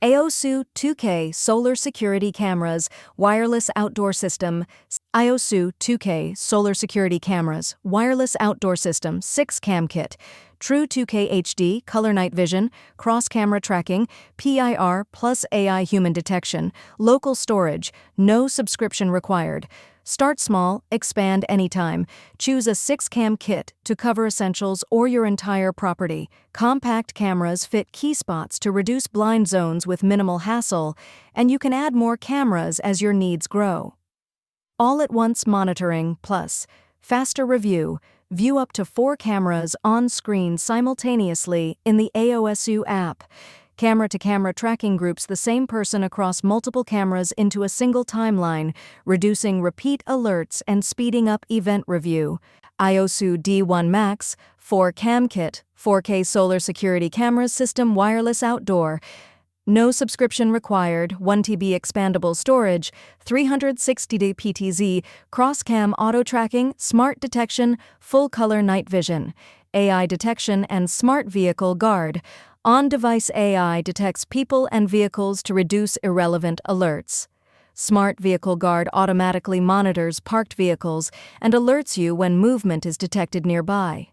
AOSU 2K Solar Security Cameras Wireless Outdoor System. AOSU 2K Solar Security Cameras Wireless Outdoor System 6-Cam Kit. True 2K HD Color Night Vision, Cross-Camera Tracking, PIR plus AI Human Detection, Local Storage, no subscription required. Start small, expand anytime. Choose a 6-cam kit to cover essentials or your entire property. Compact cameras fit key spots to reduce blind zones with minimal hassle, and you can add more cameras as your needs grow. All-at-once monitoring plus faster review. View up to 4 cameras on screen simultaneously in the AOSU app. Camera-to-camera tracking groups the same person across multiple cameras into a single timeline, reducing repeat alerts and speeding up event review. AOSU D1 Max 4-Cam Kit 4K Solar Security Cameras System Wireless Outdoor. No subscription required, 1 TB expandable storage, 360° PTZ, cross-cam auto-tracking, smart detection, full-color night vision, AI detection and smart vehicle guard. On-device AI detects people and vehicles to reduce irrelevant alerts. Smart Vehicle Guard automatically monitors parked vehicles and alerts you when movement is detected nearby.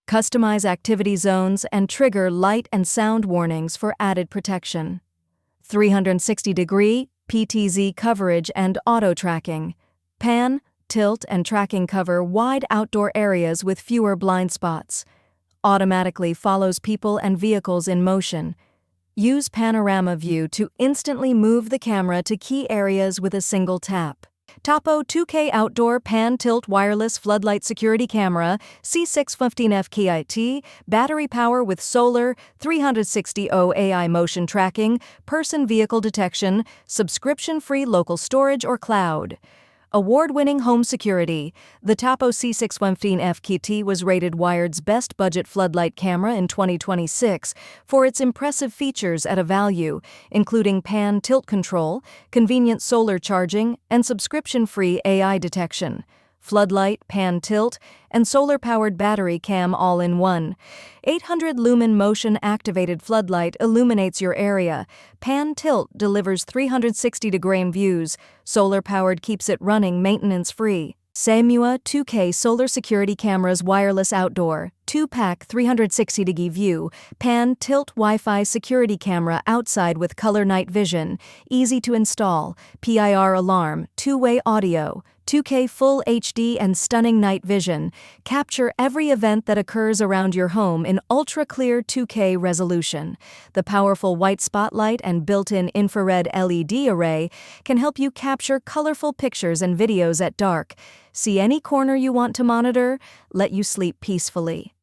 Customize activity zones and trigger light and sound warnings for added protection. 360° PTZ coverage and auto-tracking. Pan, tilt, and tracking cover wide outdoor areas with fewer blind spots. Automatically follows people and vehicles in motion. Use panorama view to instantly move the camera to key areas with a single tap. Topo 2K Outdoor Pan Tilt Wireless Floodlight Security Camera C615F KIT, battery power with solar, 360° AI motion tracking, person vehicle detection, subscription-free local storage or cloud. Award-winning home security. The Topo C615F KT was rated Wired's best budget floodlight camera in 2026 for its impressive features at a value, including pan tilt control, convenient solar charging, and subscription-free AI detection. Floodlight, pan tilt, and solar-powered battery cam all in one. 800-lumen motion-activated floodlight illuminates your area. Pan tilt delivers 360° views. Solar-powered keeps it running maintenance-free. Samua 2K Solar Security Cameras Wireless Outdoor 2-pack 360° view, pan tilt Wi-Fi security camera outside with color night vision, easy to install, PIR alarm, 2-way audio, 2K Full HD and stunning night vision. Capture every event that occurs around your home in ultra-clear 2K resolution. The powerful white spotlight and built-in infrared LED array can help you capture colorful pictures and videos at dark. See any corner you want to monitor, let you sleep peacefully.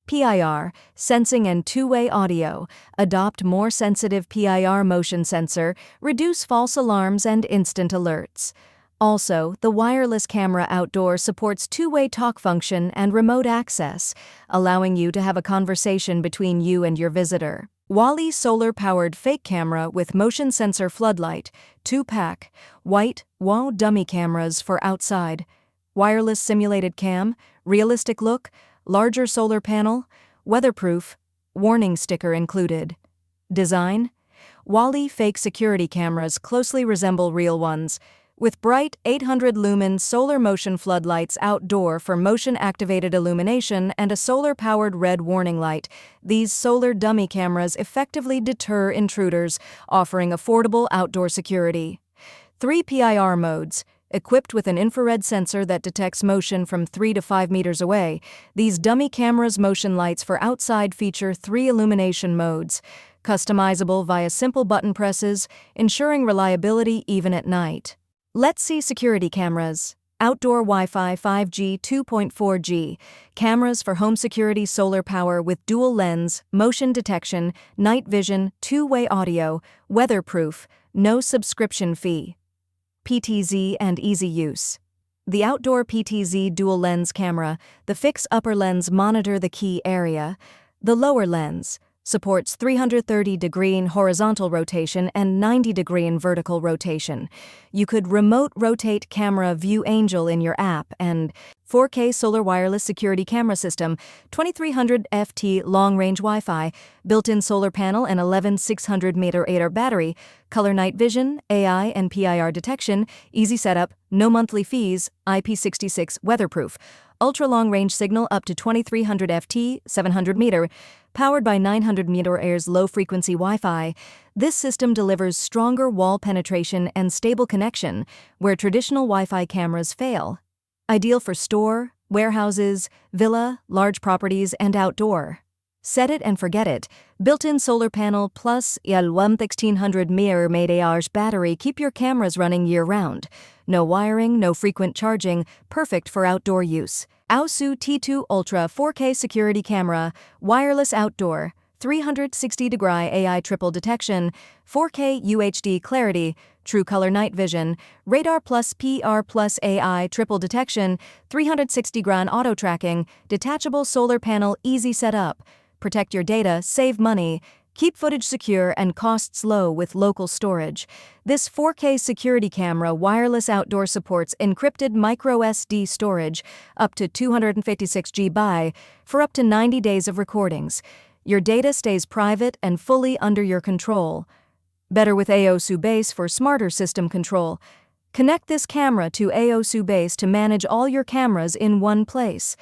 PIR, sensing and 2-way audio. Adopt more sensitive PIR motion sensor, reduce false alarms and instant alerts. Also, the wireless camera outdoor supports 2-way talk function and remote access, allowing you to have a conversation between you and your visitor. Wally solar-powered fake camera with motion sensor floodlight, 2-pack, white, WOW dummy cameras for outside. Wireless simulated cam, realistic look, larger solar panel, weatherproof, warning sticker included. Design: Wally fake security cameras closely resemble real ones, with bright 800-lumen solar motion floodlights outdoor for motion-activated illumination and a solar-powered red warning light. These solar dummy cameras effectively deter intruders, offering affordable outdoor security. 3 PIR modes. Equipped with an infrared sensor that detects motion from 3 to 5 meters away, these dummy cameras' motion lights for outside feature 3 illumination modes, customizable via simple button presses, ensuring reliability even at night. Let's see security cameras. Outdoor Wi-Fi 5G 2.4G. Cameras for home security solar power with dual lens, motion detection, night vision, 2-way audio, weatherproof, no subscription fee. PTZ and easy use. The outdoor PTZ dual lens camera, the fixed upper lens monitor the key area, the lower lens, Supports 330-degree horizontal rotation and 90-degree vertical rotation. You could remote rotate camera View Angel in your app, and 4K solar wireless security camera system, 2300 FT long-range Wi-Fi, built-in solar panel and 11600 mAh battery, color night vision, AI and PIR detection, easy setup, no monthly fees, IP66 weatherproof. Ultra-long-range signal up to 2300 FT, 700 meter, powered by 900 mAh low-frequency Wi-Fi. This system delivers stronger wall penetration and stable connection where traditional Wi-Fi cameras fail. Ideal for store, warehouses, villa, large properties, and outdoor. Set it and forget it. Built-in solar panel plus 1600 mAh battery keep your cameras running year-round. No wiring, no frequent charging, perfect for outdoor use. AOSU T2 Ultra 4K security camera, wireless outdoor, 360-degree AI triple detection, 4K UHD clarity, true color night vision, radar plus PR plus AI triple detection, 360-degree auto tracking, detachable solar panel easy setup. Protect your data, save money, keep footage secure and costs low with local storage. This 4K security camera wireless outdoor supports encrypted microSD storage up to 256 GB for up to 90 days of recordings. Your data stays private and fully under your control. Better with AOSU Base for smarter system control. Connect this camera to AOSU Base to manage all your cameras in one place.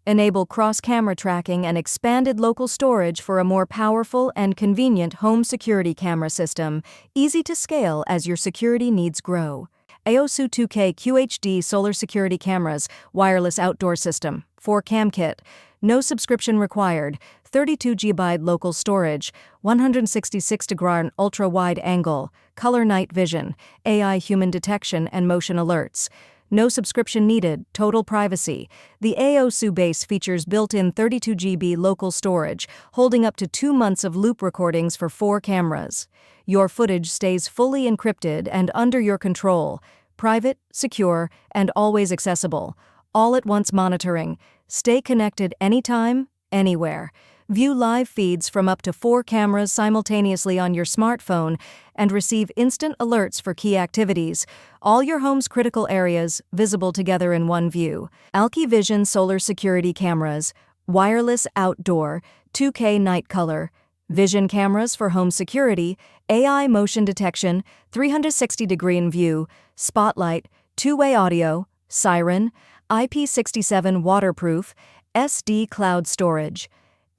Enable cross-camera tracking and expanded local storage for a more powerful and convenient home security camera system, easy to scale as your security needs grow. AOSU 2K QHD solar security cameras, wireless outdoor system, 4Cam kit. No subscription required, 32 GB local storage, 166-degree ultra-wide angle, color night vision, AI human detection and motion alerts. No subscription needed, total privacy. The AOSU Base features built-in 32 GB local storage, holding up to 2 months of loop recordings for 4 cameras. Your footage stays fully encrypted and under your control, private, secure, and always accessible. All-at-once monitoring. Stay connected anytime, anywhere. View live feeds from up to 4 cameras simultaneously on your smartphone and receive instant alerts for key activities. All your home's critical areas visible together in one view. Alki Vision solar security cameras, wireless outdoor, 2K night color, vision cameras for home security, AI motion detection, 360-degree view, spotlight, two-way audio, siren, IP67 waterproof, SD cloud storage,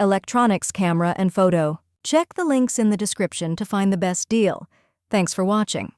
electronics camera and photo. Check the links in the description to find the best deal. Thanks for watching.